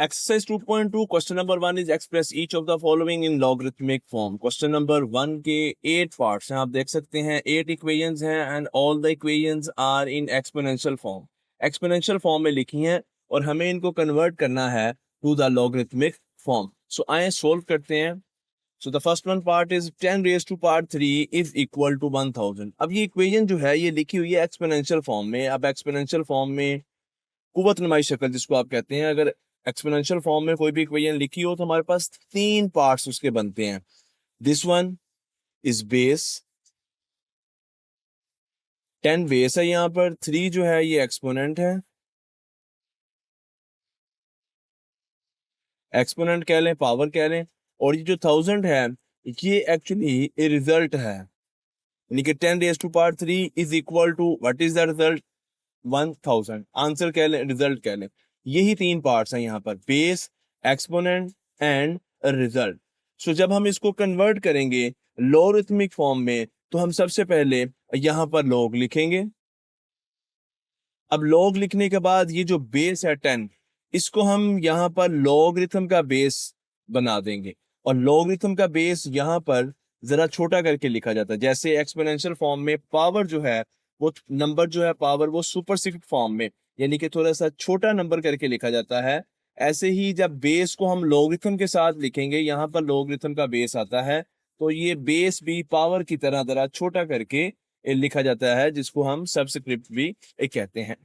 Exercise 2.2 question number 1 is express each of the following in logarithmic form. Question number 1 के 8 parts हैं, आप देख सकते हैं 8 equations हैं and all the equations are in exponential form. Exponential form में लिखी हैं और हमें इनको convert करना है to the logarithmic form. So आए solve करते हैं. So the first one part is 10 raised to power 3 is equal to 1000. अब ये equation जो है ये लिखी हुई है exponential form में. अब exponential form में कुव्वत नुमाई शक्ल जिसको आप कहते हैं, अगर एक्सपोनेंशियल फॉर्म में कोई भी इक्वेशन लिखी हो तो हमारे पास 3 पार्ट्स उसके बनते हैं. This one is base, 10 base है, यहाँ पर 3 जो है ये एक्सपोनेंट है. एक्सपोनेंट कह लें, पावर कह लें, और ये जो 1000 है ये एक्चुअली रिजल्ट है, यानी कि 10 raise to power 3 is equal to what is the result 1000. Answer कह लें, रिजल्ट कह लें. यही 3 पार्ट्स हैं यहाँ पर, बेस, एक्सपोनेंट एंड रिजल्ट. सो जब हम इसको कन्वर्ट करेंगे लॉगरिथमिक फॉर्म में तो हम सबसे पहले यहाँ पर लॉग लिखेंगे. अब लॉग लिखने के बाद ये जो बेस है 10, इसको हम यहाँ पर लॉगरिथम का बेस बना देंगे, और लॉगरिथम का बेस यहाँ पर जरा छोटा करके लिखा जाता है. जैसे एक्सपोनेंशियल फॉर्म में पावर जो है वो नंबर जो है पावर वो सुपरस्क्रिप्ट फॉर्म में यानी कि थोड़ा सा छोटा नंबर करके लिखा जाता है, ऐसे ही जब बेस को हम लॉगरिथम के साथ लिखेंगे, यहाँ पर लॉगरिथम का बेस आता है तो ये बेस भी पावर की तरह जरा छोटा करके लिखा जाता है, जिसको हम सबस्क्रिप्ट भी कहते हैं.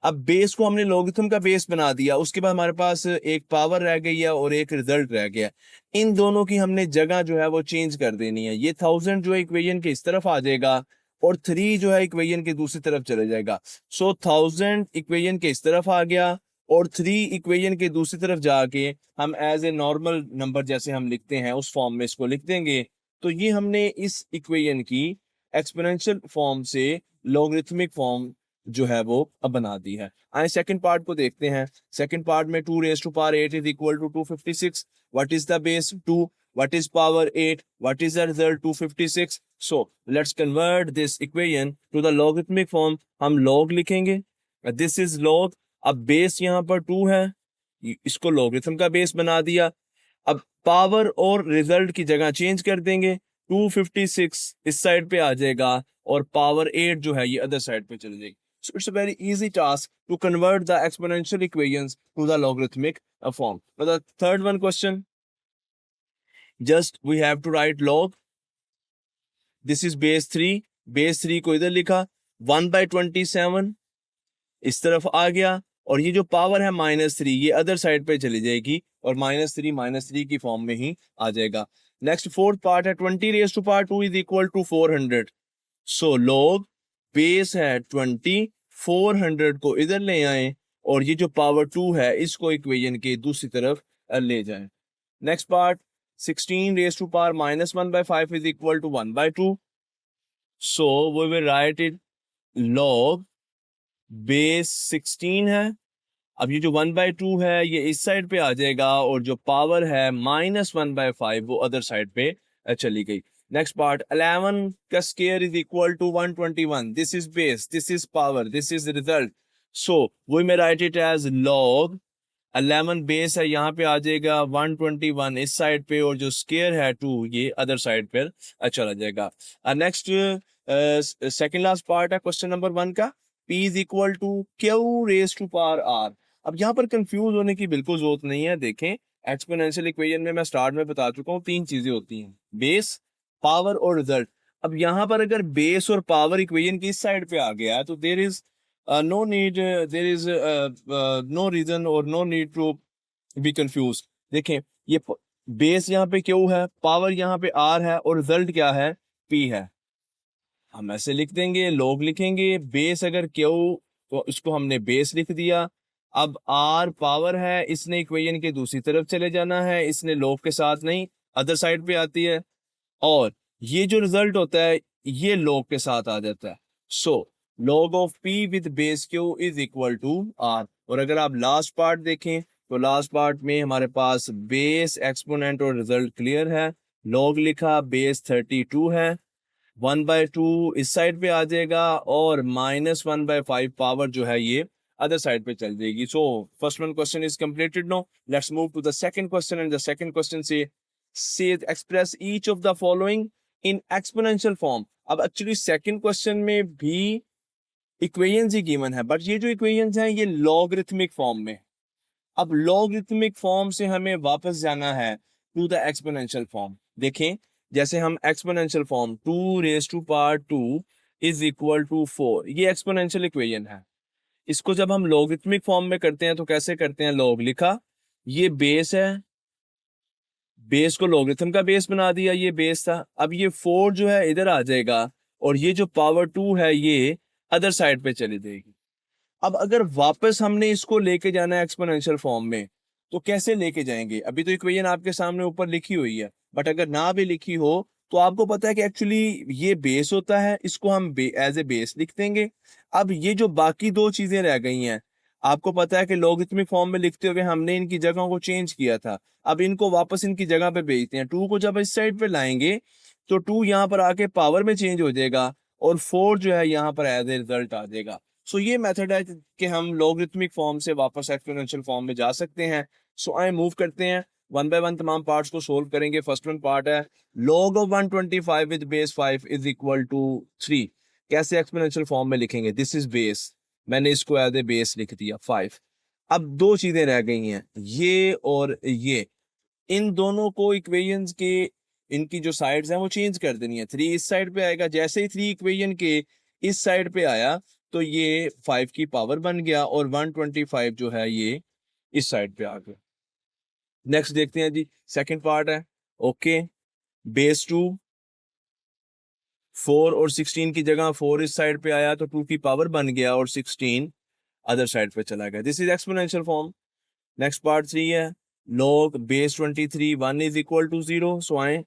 अब बेस को हमने लॉगरिथम का बेस बना दिया, उसके बाद हमारे पास एक पावर रह गई है और एक रिजल्ट रह गया. इन दोनों की हमने जगह जो है वो चेंज कर देनी है. ये 1000 जो है इक्वेशन के इस तरफ आ जाएगा और 3 जो है इक्वेशन के दूसरी तरफ चले जाएगा. सो 1000 इक्वेशन के इस तरफ आ गया और 3 इक्वेशन के दूसरी तरफ जाके हम एज ए नॉर्मल नंबर जैसे हम लिखते हैं उस फॉर्म में इसको लिख देंगे. तो ये हमने इस इक्वेशन की एक्सपोनेंशियल फॉर्म से लॉगरिथमिक फॉर्म जो है वो अब बना दी है. आए सेकंड पार्ट को देखते हैं. सेकंड पार्ट में 2 raise to power 8 is equal to 256. What is the base 2, what is power 8, what is the result 256. So let's convert this equation to the logarithmic form. हम log लिखेंगे, this is log. अब base यहाँ पर 2 है, इसको logarithm का base बना दिया. अब पावर और रिजल्ट की जगह चेंज कर देंगे, 256 इस साइड पे आ जाएगा और पावर 8 जो है ये अदर साइड पे चली जाएगी. So it's a very easy task to convert the exponential equations to the logarithmic form. Now the third one question, just we have to write log. This is base 3. base 3 को इधर लिखा, 1/27 इस तरफ आ गया, और ये जो पावर है -3 ये अदर साइड पे चली जाएगी और -3 की फॉर्म में ही आ जाएगा. नेक्स्ट फोर्थ पार्ट है 20 raise to power 2 is equal to 400. So log base है 20, 400 को इधर ले आए और ये जो पावर 2 है इसको इक्वेशन के दूसरी तरफ ले जाएं. Next part 16 raised to power -1/5 is equal to 1/2. So we will write it log base 16 है. अब ये जो 1/2 है ये इस साइड पे आ जाएगा और जो पावर है -1/5 वो अदर साइड पे चली गई. नेक्स्ट पार्ट 11 का square is equal to 121. This is base, this is power, this is result. So we may write it as log 11 base है, यहाँ पे आ जाएगा 121 इस साइड पे और जो स्क्वायर है 2 ये अदर साइड पर चला जाएगा. नेक्स्ट सेकंड लास्ट पार्ट है क्वेश्चन नंबर 1 का, P is equal to Q raise to power R. अब यहाँ पर कंफ्यूज होने की बिल्कुल जरूरत नहीं है. देखें एक्सपोनेंशियल इक्वेशन में मैं स्टार्ट में बता चुका हूँ 3 चीजें होती हैं, बेस, पावर और रिजल्ट. अब यहाँ पर अगर बेस और पावर इक्वेशन की इस साइड पे आ गया तो there is no need, there is no reason or no need to be confused. देखें ये बेस यहाँ पे Q है, पावर यहाँ पे R है और रिजल्ट क्या है P है. हम ऐसे लिख देंगे, लॉग लिखेंगे, बेस अगर Q तो इसको हमने बेस लिख दिया. अब R पावर है, इसने इक्वेशन के दूसरी तरफ चले जाना है, इसने लॉग के साथ नहीं अदर साइड पे आती है, और ये जो रिजल्ट होता है ये लॉग के साथ आ जाता है. सो log of P with base Q is equal to R. और अगर आप लास्ट पार्ट देखें तो लास्ट पार्ट में हमारे पास बेस, एक्सपोनेंट और रिजल्ट क्लियर है. log लिखा, बेस 32 है, 1/2 इस साइड पे आ जाएगा और -1/5 पावर जो है ये अदर साइड पे चल जाएगी. So first one question is completed. No let's move to the second question. And the second question से express each of the following in exponential form. अब एक्चुअली सेकंड क्वेश्चन में भी इक्वेशंस ही given है, but ये जो equations हैं ये लॉगरिथमिक फॉर्म में. अब लॉगरिथमिक फॉर्म से हमें वापस जाना है टू द एक्सपोनेंशियल फॉर्म. देखें, जैसे हम exponential form 2 raised to power 2 is equal to 4, ये एक्सपोनेंशियल इक्वेशन है. इसको जब हम लॉगरिथमिक फॉर्म में करते हैं तो कैसे करते हैं? लॉग लिखा, ये बेस है, बेस को लॉगरिथम का बेस बना दिया, ये बेस था. अब ये 4 जो है इधर आ जाएगा और ये जो पावर 2 है ये अदर साइड पे चली जाएगी. अब अगर वापस हमने इसको लेके जाना है एक्सपोनेंशियल फॉर्म में तो कैसे लेके जाएंगे? अभी तो इक्वेशन आपके सामने ऊपर लिखी हुई है, बट अगर ना भी लिखी हो तो आपको पता है कि एक्चुअली ये बेस होता है, इसको हम एज ए बेस लिख देंगे. अब ये जो बाकी दो चीजें रह गई हैं, आपको पता है कि लॉगरिथमिक फॉर्म में लिखते हुए हमने इनकी जगहों को चेंज किया था. अब इनको वापस इनकी जगह पे भेजते हैं. 2 को जब इस साइड पे लाएंगे तो 2 यहाँ पर आके पावर में चेंज हो जाएगा और 4 जो है यहाँ पर एज ए रिजल्ट आ जाएगा. सो ये मेथड है कि हम लॉगरिथमिक फॉर्म से वापस एक्सपोनेंशियल फॉर्म में जा सकते हैं. सो आए मूव करते हैं, वन बाय वन तमाम पार्ट्स को सोल्व करेंगे. फर्स्ट वन पार्ट है log of 125 with base 5 is equal to 3. कैसे एक्सपोनेंशियल फॉर्म में लिखेंगे? दिस इज बेस, मैंने इसको एज ए बेस लिख दिया 5. अब दो चीजें रह गई हैं, ये और ये. इन दोनों को इक्वेशंस के इनकी जो साइड्स हैं वो चेंज कर देनी है. 3 इस साइड पे आएगा, जैसे ही 3 इक्वेशन के इस साइड पे आया तो ये 5 की पावर बन गया और 125 जो है ये इस साइड पे आ गया. नेक्स्ट देखते हैं जी, सेकंड पार्ट है. ओके, बेस 2 4 और 16 की जगह 4 इस साइड पे आया तो 2 की पावर बन गया और 16 अदर साइड पे चला गया. This is exponential form. Next part 3 है log base 23 1 is equal to 0. So आए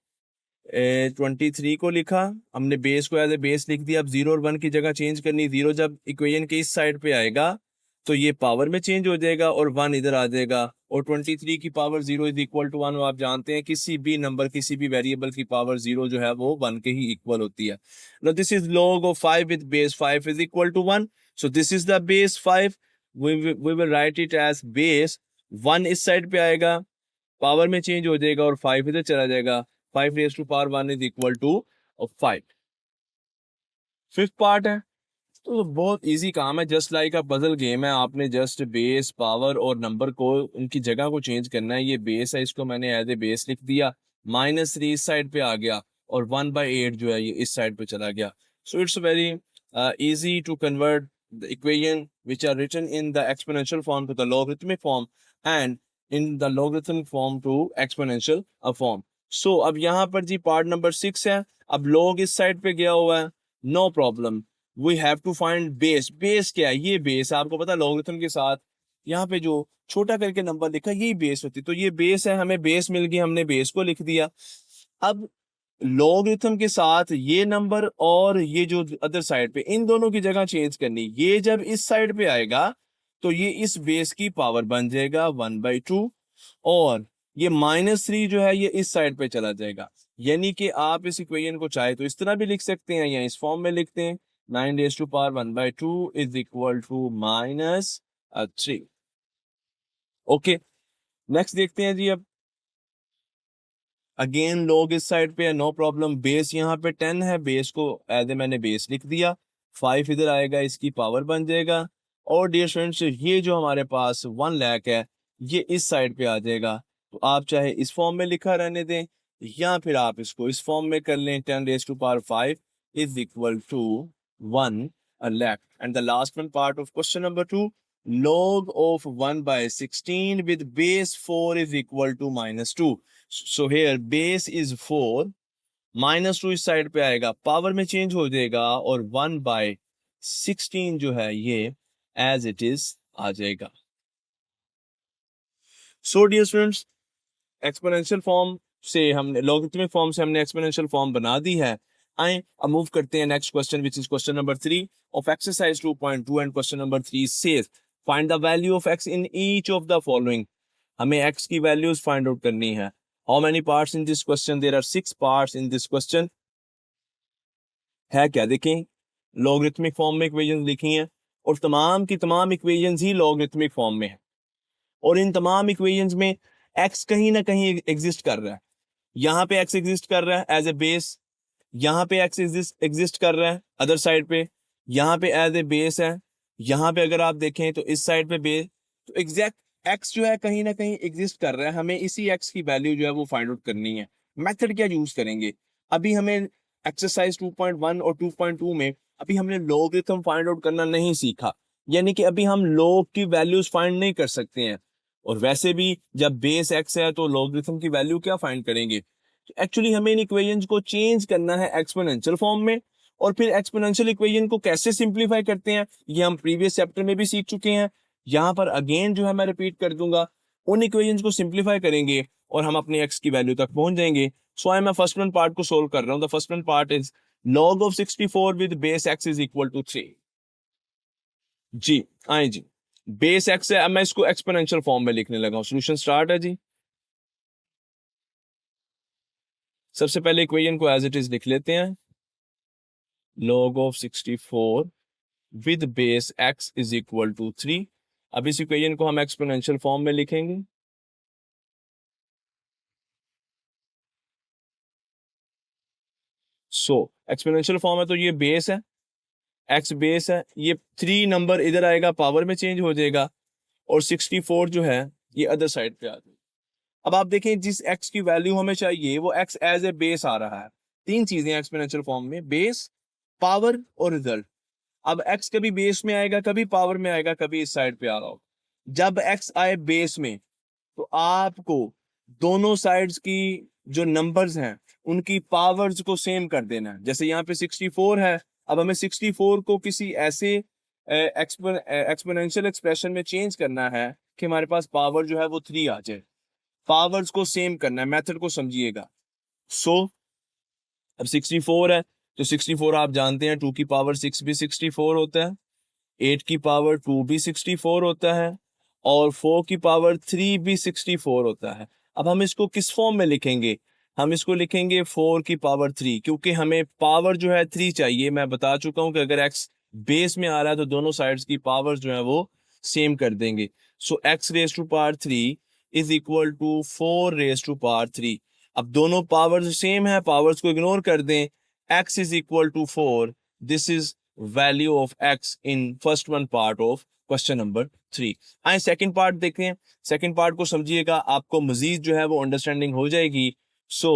23 को लिखा, हमने बेस को एज ए बेस लिख दिया. अब 0 और 1 की जगह चेंज करनी. 0 जब इक्वेशन के इस साइड पे आएगा तो ये पावर में चेंज हो जाएगा और 1 इधर आ जाएगा और 23 की पावर 0 इज इक्वल टू 1. आप जानते हैं किसी भी नंबर, किसी भी वेरिएबल की पावर 0 जो है वो 1 के ही इक्वल होती है. Now this is log of 5 with base 5 is equal to 1. So this is the base 5. We will write it as base. 1 इस साइड पे आएगा, पावर में चेंज हो जाएगा और 5 इधर चला जाएगा. 5 raise to power 1 is equal to 5. Fifth part है, तो बहुत इजी काम है, just like a puzzle game है. आपने जस्ट बेस, पावर और नंबर को उनकी जगह को चेंज करना है. ये बेस है, इसको मैंने एज ए बेस लिख दिया. -3 इस साइड पे आ गया और 1/8 जो है ये इस साइड पे चला गया. So it's very easy to convert the equation which are written in the exponential form to the logarithmic form and in the logarithmic form to exponential form. So अब यहाँ पर जी पार्ट नंबर 6 है. अब log इस side पे गया हुआ है, no problem. We have to find base. Base क्या है? ये बेस है, आपको पता है लॉगरिथम के साथ यहाँ पे जो छोटा करके नंबर लिखा यही बेस होती है. तो ये बेस है, हमें बेस मिल गई, हमने बेस को लिख दिया. अब लॉगरिथम के साथ ये नंबर और ये जो अदर साइड पे, इन दोनों की जगह चेंज करनी. ये जब इस साइड पे आएगा तो ये इस बेस की पावर बन जाएगा 1/2 और ये -3 जो है ये इस साइड पे चला जाएगा. यानी कि आप इस इक्वेशन को चाहे तो इस तरह भी लिख सकते हैं या इस फॉर्म में लिखते हैं. 9 raise to power 1/2 is equal to -3. Okay, next देखते हैं जी. अब अगेन लॉग इस साइड पे है, नो प्रॉब्लम. बेस यहाँ पे 10 है, बेस को एज ए मैंने बेस लिख दिया. 5 इधर आएगा, इसकी पावर बन जाएगा. और डियर स्टूडेंट्स, ये जो हमारे पास 1 लाख है ये इस साइड पे आ जाएगा. तो आप चाहे इस फॉर्म में लिखा रहने दें या फिर आप इसको इस फॉर्म में कर लें. 10 raise to power 5 is equal to 1 lakh. And the last one part of question number 2, log of 1/16 with base 4 is equal to -2. So here base is 4, -2 इस साइड पे आएगा, पावर में चेंज हो जाएगा और 1/16 जो है ये एज इट इज आ जाएगा. So dear students, exponential form से हमने लॉगरिथमिक फॉर्म से हमने एक्सपोनेंशियल फॉर्म बना दी है. आए अब मूव करते हैं next question which is question number 3 of exercise 2.2. And question number 3 says find the value of x in each of the following. हमें x की वैल्यूज फाइंड आउट करनी है. How many parts in this question? There are 6 parts in this question. है क्या? देखें, logarithmic form में equations लिखी हैं और तमाम की तमाम इक्वेशंस ही लॉगरिथमिक फॉर्म में है, और इन तमाम इक्वेशंस में एक्स कहीं ना कहीं एग्जिस्ट कर रहा है। यहाँ पे एक्स एग्जिस्ट कर रहा है एज ए बेस, यहाँ पे एक्स एग्जिस्ट कर रहा है अदर साइड पे, यहाँ पे एज ए बेस है, यहाँ पे अगर आप देखें तो इस साइड पे बेस, तो एग्जैक्ट एक्स जो है कहीं ना कहीं एग्जिस्ट कर रहा है। हमें इसी एक्स की वैल्यू जो है वो फाइंड आउट करनी है। मेथड क्या यूज करेंगे? अभी हमें एक्सरसाइज 2.1 और 2.2 में अभी हमने लॉगरिथम फाइंड आउट करना नहीं सीखा, यानी कि अभी हम लॉग की वैल्यूज फाइंड नहीं कर सकते हैं। और वैसे भी जब बेस एक्स है तो लॉगरिथम की वैल्यू क्या फाइंड करेंगे? एक्चुअली हमें इन इक्वेशंस को चेंज करना है एक्सपोनेंशियल फॉर्म में, और फिर एक्सपोनेंशियल इक्वेशन को कैसे सिंप्लीफाई करते हैं ये हम प्रीवियस चैप्टर में भी सीख चुके हैं। यहाँ पर अगेन जो है मैं रिपीट कर दूंगा, उन इक्वेशंस को सिंप्लीफाई करेंगे और हम अपने एक्स की वैल्यू तक पहुंच जाएंगे। सो आई मैं फर्स्ट वन पार्ट को सोल्व कर रहा हूँ। The first one part is log of 64 with base x is equal to 3। जी आए जी, बेस एक्स है, अब मैं इसको एक्सपोनेंशियल फॉर्म में लिखने लगा हूं। सोल्यूशन स्टार्ट है जी। सबसे पहले इक्वेशन को एज इट इज लिख लेते हैं। log of 64 with base x is equal to 3। अब इस इक्वेशन को हम एक्सपोनेंशियल फॉर्म में लिखेंगे। सो एक्सपोनेंशियल फॉर्म है तो ये बेस है, x बेस है, ये 3 नंबर इधर आएगा, पावर में चेंज हो जाएगा, और 64 जो है ये अदर साइड पे आ जाएगा। अब आप देखें जिस x की वैल्यू हमें चाहिए वो x एज ए बेस आ रहा है। तीन चीजें एक्सपोनेंशियल फॉर्म में, बेस, पावर और रिजल्ट। अब x कभी बेस में आएगा, कभी पावर में आएगा, कभी इस साइड पे आ रहा हो। जब x आए बेस में तो आपको दोनों साइड्स की जो नंबर्स हैं उनकी पावर्स को सेम कर देना है। जैसे यहाँ पे 64 है, अब हमें 64 को किसी ऐसे एक्सपोनेंशियल एक्सप्रेशन में चेंज करना है कि हमारे पास पावर जो है वो 3 आ जाए। पावर्स को सेम करना है, मेथड को समझिएगा। सो अब 64 है तो 64 आप जानते हैं 2 की पावर 6 भी 64 होता है, 8 की पावर 2 भी 64 होता है, और 4 की पावर 3 भी 64 होता है। अब हम इसको किस फॉर्म में लिखेंगे? हम इसको लिखेंगे 4 की पावर 3, क्योंकि हमें पावर जो है 3 चाहिए। मैं बता चुका हूं कि अगर x बेस में आ रहा है तो दोनों साइड्स की पावर जो है वो सेम कर देंगे। So x raise to power 3 is equal to 4 raise to power 3। अब दोनों पावर्स सेम है, पावर्स को इग्नोर कर दें। x is equal to 4, this is value of x in first one part of question number 3। आए second part देखें। Second part को समझिएगा, आपको मजीद जो है वो अंडरस्टैंडिंग हो जाएगी। सो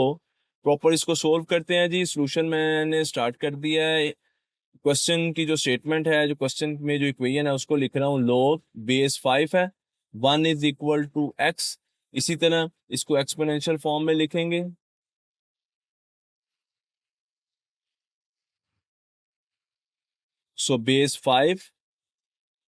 प्रॉपर इसको सोल्व करते हैं जी। सोल्यूशन मैंने स्टार्ट कर दिया है। क्वेश्चन की जो स्टेटमेंट है, जो क्वेश्चन में जो इक्वेशन है उसको लिख रहा हूँ। log बेस 5 है, 1 इज इक्वल टू x। इसी तरह इसको एक्सपोनेंशियल फॉर्म में लिखेंगे। सो बेस 5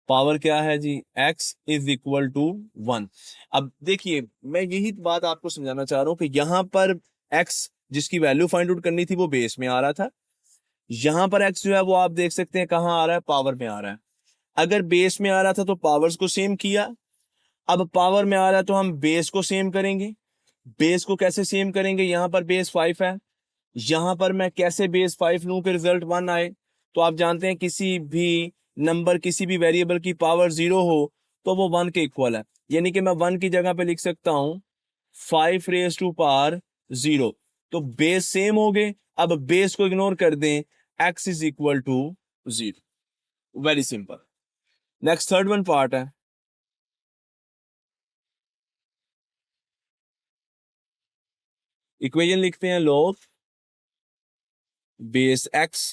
पावर क्या है जी, x इज इक्वल टू 1। अब देखिए मैं यही बात आपको समझाना चाह रहा हूं कि यहां पर x जिसकी वैल्यू फाइंड आउट करनी थी वो बेस में आ रहा था। यहां पर x जो है वो आप देख सकते हैं कहां आ रहा है, पावर में आ रहा है। अगर बेस में आ रहा था तो पावर्स को सेम किया, अब पावर में आ रहा है तो हम बेस को सेम करेंगे। बेस को कैसे सेम करेंगे? यहाँ पर बेस 5 है, यहाँ पर मैं कैसे बेस 5 लूं कि रिजल्ट 1 आए? तो आप जानते हैं किसी भी नंबर, किसी भी वेरिएबल की पावर 0 हो तो वो 1 के इक्वल है, यानी कि मैं 1 की जगह पे लिख सकता हूं 5 रेज टू पावर 0। तो बेस सेम हो गए, अब बेस को इग्नोर कर दें, x is equal to 0। Very simple. Next third one part है। इक्वेशन लिखते हैं log base x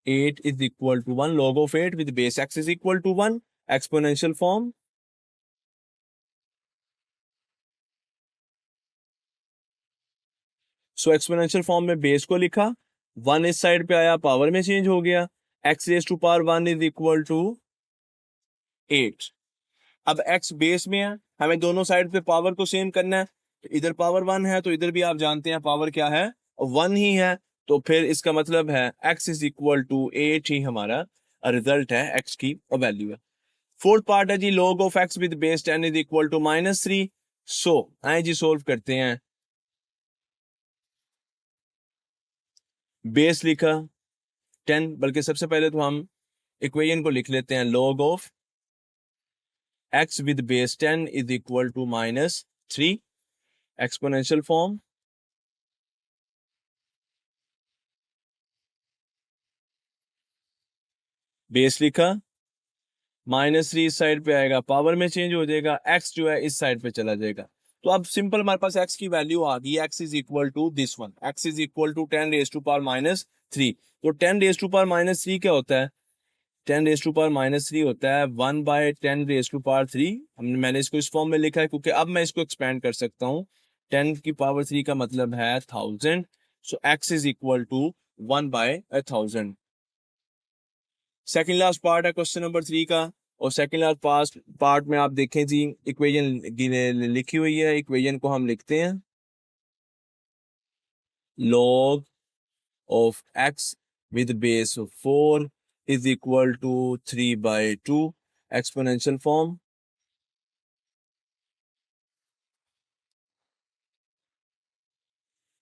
8 is equal to 1, log of 8 with base x is equal to 1, exponential form। So exponential form में base को लिखा, 1 इस side पे आया, power में चेंज हो गया, x raise to power 1 is equal to 8। अब x बेस में है, हमें दोनों साइड पे पावर को सेम करना है। तो इधर पावर 1 है तो इधर भी आप जानते हैं पावर क्या है, 1 ही है। तो फिर इसका मतलब है x इज इक्वल टू 8 ही हमारा रिजल्ट है, x की वैल्यू है। फोर्थ पार्ट है जी, log of x with base 10 is equal to -3। So आए जी सोल्व करते हैं। बेस लिखा 10, बल्कि सबसे पहले तो हम इक्वेशन को लिख लेते हैं, log of x with base 10 is equal to -3 exponential form, base लिखा, -3 इस साइड पे आएगा, पावर में चेंज हो जाएगा, x जो है इस साइड पे चला जाएगा। तो अब सिंपल हमारे पास x की वैल्यू आ गई, x is equal to this one, x is equal to 10 raise to power -3। तो 10 रेज टू पावर -3 क्या होता है? 10 रेज टू पावर -3 होता है 1/10 रेज टू पावर 3। मैंने इसको इस फॉर्म में लिखा है क्योंकि अब मैं इसको एक्सपेंड कर सकता हूँ। 10 की पावर 3 का मतलब है 1000। So x is equal to 1/1000। Second last part है क्वेश्चन नंबर 3 का, और सेकेंड लास्ट पार्ट में आप देखें जी इक्वेशन लिखी हुई है। इक्वेशन को हम लिखते हैं, log of x with base 4 is equal to 3/2 exponential form,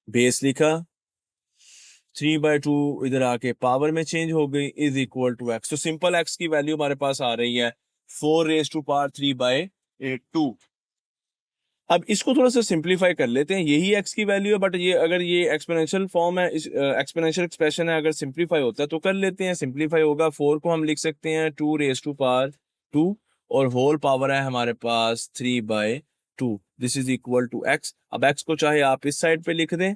base लिखा, 3/2 इधर आके पावर में चेंज हो गई, इज इक्वल टू x। तो सिंपल x की वैल्यू हमारे पास आ रही है 4 रेज टू पावर 3/2। अब इसको थोड़ा सा सिंप्लीफाई कर लेते हैं, यही x की वैल्यू है, बट ये अगर ये एक्सपोनेंशियल फॉर्म है, एक्सपोनेंशियल एक्सप्रेशन है, अगर सिंप्लीफाई होता है तो कर लेते हैं। सिंप्लीफाई होगा, 4 को हम लिख सकते हैं 2 रेज टू पावर 2, और होल पावर है हमारे पास 3/2। This is equal to x। अब x को चाहे आप इस साइड पे लिख दें,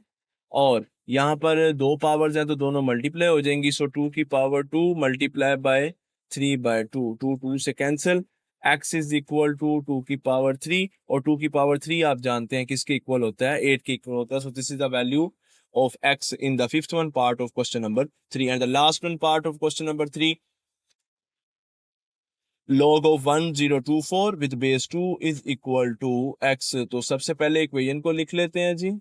और यहाँ पर दो पावर्स हैं तो दोनों मल्टीप्लाई हो जाएंगी। सो 2 की पावर 2 मल्टीप्लाई बाय 3/2, 2 2 से cancel, x is equal to 2 की पावर 3, और 2 की पावर 3 आप जानते हैं किसके इक्वल होता है? 8 के इक्वल होता है। सो this is the value of x in the fifth one part of question number 3। And the last one part of question number 3, log of 1024 with base 2 is equal to x। तो सबसे पहले equation को लिख लेते हैं जी,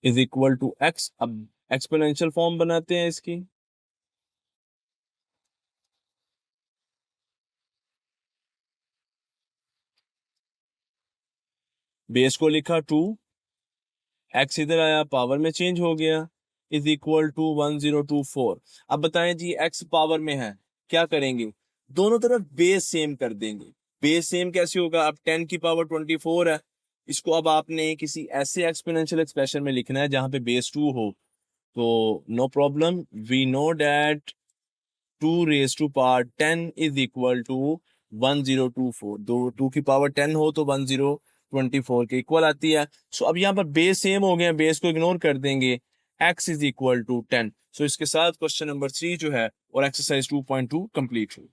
is equal to x। अब exponential form बनाते हैं इसकी, बेस को लिखा 2, x इधर आया, पावर में चेंज हो गया, इज इक्वल टू 1024। अब बताएं जी x पावर में है, क्या करेंगे? दोनों तरफ बेस सेम कर देंगे। बेस सेम कैसे होगा? अब 10 की पावर 24 है, इसको अब आपने किसी ऐसे एक्सपोनेंशियल एक्सप्रेशन में लिखना है जहां पे बेस 2 हो। तो no problem, we know that 2 raise to power 10 is equal to 1024। दो 2 की पावर 10 हो तो 1024 के इक्वल आती है। सो अब यहाँ पर बेस सेम हो गए, बेस को इग्नोर कर देंगे, x इज इक्वल टू 10। सो इसके साथ क्वेश्चन नंबर 3 जो है और एक्सरसाइज 2.2 कंप्लीट हुई।